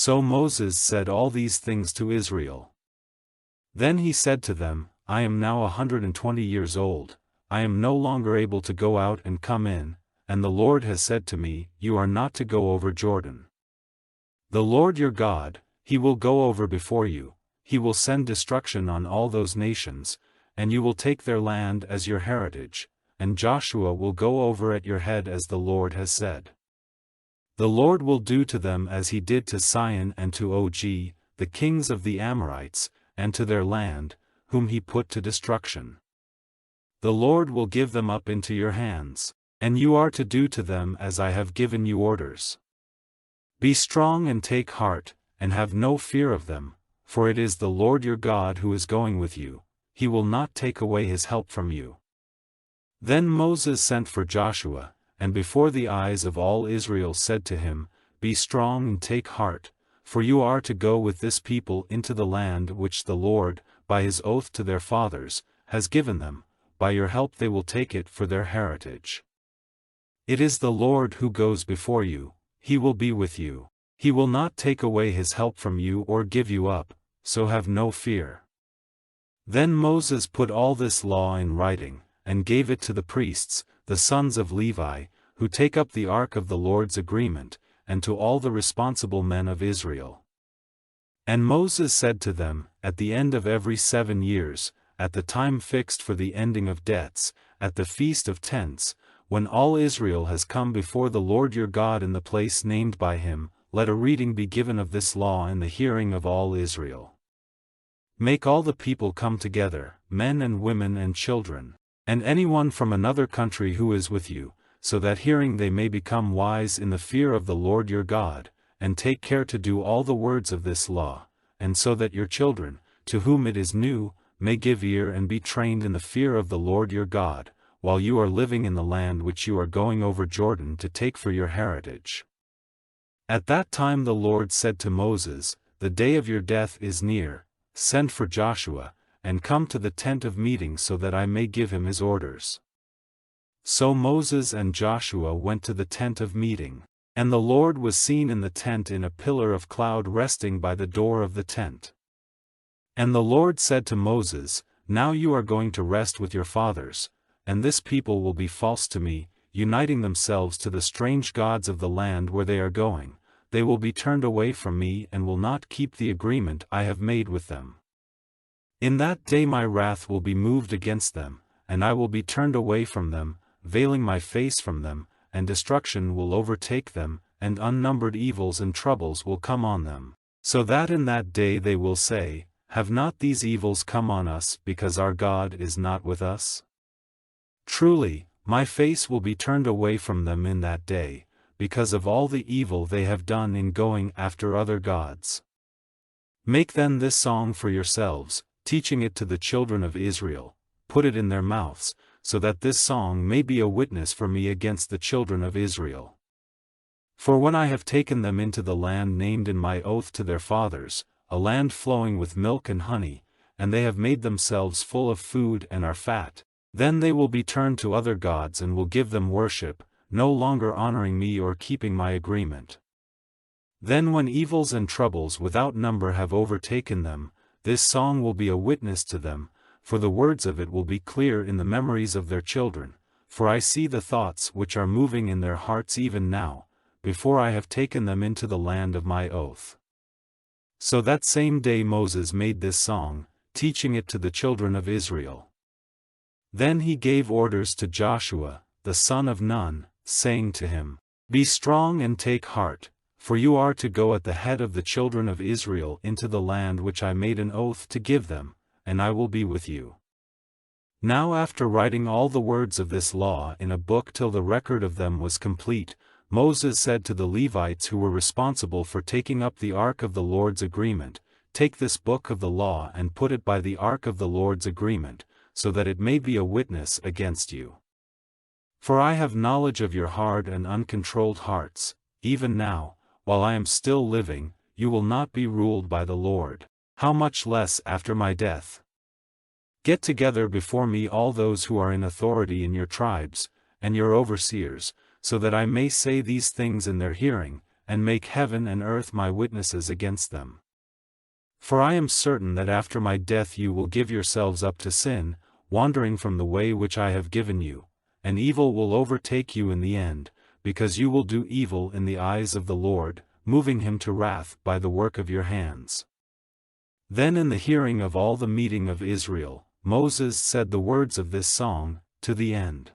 So Moses said all these things to Israel. Then he said to them, I am now 120 years old, I am no longer able to go out and come in, and the Lord has said to me, You are not to go over Jordan. The Lord your God, He will go over before you, He will send destruction on all those nations, and you will take their land as your heritage, and Joshua will go over at your head as the Lord has said. The Lord will do to them as He did to Sihon and to Og, the kings of the Amorites, and to their land, whom He put to destruction. The Lord will give them up into your hands, and you are to do to them as I have given you orders. Be strong and take heart, and have no fear of them, for it is the Lord your God who is going with you, He will not take away His help from you. Then Moses sent for Joshua, and before the eyes of all Israel said to him, Be strong and take heart, for you are to go with this people into the land which the Lord, by His oath to their fathers, has given them. By your help they will take it for their heritage. It is the Lord who goes before you, He will be with you. He will not take away His help from you or give you up, so have no fear. Then Moses put all this law in writing, and gave it to the priests, the sons of Levi, who take up the ark of the Lord's agreement, and to all the responsible men of Israel. And Moses said to them, At the end of every 7 years, at the time fixed for the ending of debts, at the Feast of Tents, when all Israel has come before the Lord your God in the place named by Him, let a reading be given of this law in the hearing of all Israel. Make all the people come together, men and women and children, and anyone from another country who is with you, so that hearing they may become wise in the fear of the Lord your God, and take care to do all the words of this law, and so that your children, to whom it is new, may give ear and be trained in the fear of the Lord your God, while you are living in the land which you are going over Jordan to take for your heritage. At that time the Lord said to Moses, The day of your death is near, send for Joshua, and come to the tent of meeting so that I may give him his orders. So Moses and Joshua went to the tent of meeting, and the Lord was seen in the tent in a pillar of cloud resting by the door of the tent. And the Lord said to Moses, Now you are going to rest with your fathers, and this people will be false to me, uniting themselves to the strange gods of the land where they are going. They will be turned away from me and will not keep the agreement I have made with them. In that day my wrath will be moved against them, and I will be turned away from them, veiling my face from them, and destruction will overtake them, and unnumbered evils and troubles will come on them, so that in that day they will say, Have not these evils come on us because our God is not with us? Truly, my face will be turned away from them in that day, because of all the evil they have done in going after other gods. Make then this song for yourselves, teaching it to the children of Israel, put it in their mouths, so that this song may be a witness for me against the children of Israel. For when I have taken them into the land named in my oath to their fathers, a land flowing with milk and honey, and they have made themselves full of food and are fat, then they will be turned to other gods and will give them worship, no longer honoring me or keeping my agreement. Then when evils and troubles without number have overtaken them, this song will be a witness to them, for the words of it will be clear in the memories of their children, for I see the thoughts which are moving in their hearts even now, before I have taken them into the land of my oath. So that same day Moses made this song, teaching it to the children of Israel. Then he gave orders to Joshua, the son of Nun, saying to him, Be strong and take heart, for you are to go at the head of the children of Israel into the land which I made an oath to give them, and I will be with you. Now after writing all the words of this law in a book till the record of them was complete, Moses said to the Levites who were responsible for taking up the ark of the Lord's agreement, Take this book of the law and put it by the ark of the Lord's agreement, so that it may be a witness against you. For I have knowledge of your hard and uncontrolled hearts. Even now, while I am still living, you will not be ruled by the Lord, how much less after my death. Get together before me all those who are in authority in your tribes, and your overseers, so that I may say these things in their hearing, and make heaven and earth my witnesses against them. For I am certain that after my death you will give yourselves up to sin, wandering from the way which I have given you, and evil will overtake you in the end, because you will do evil in the eyes of the Lord, moving him to wrath by the work of your hands. Then in the hearing of all the meeting of Israel, Moses said the words of this song, to the end.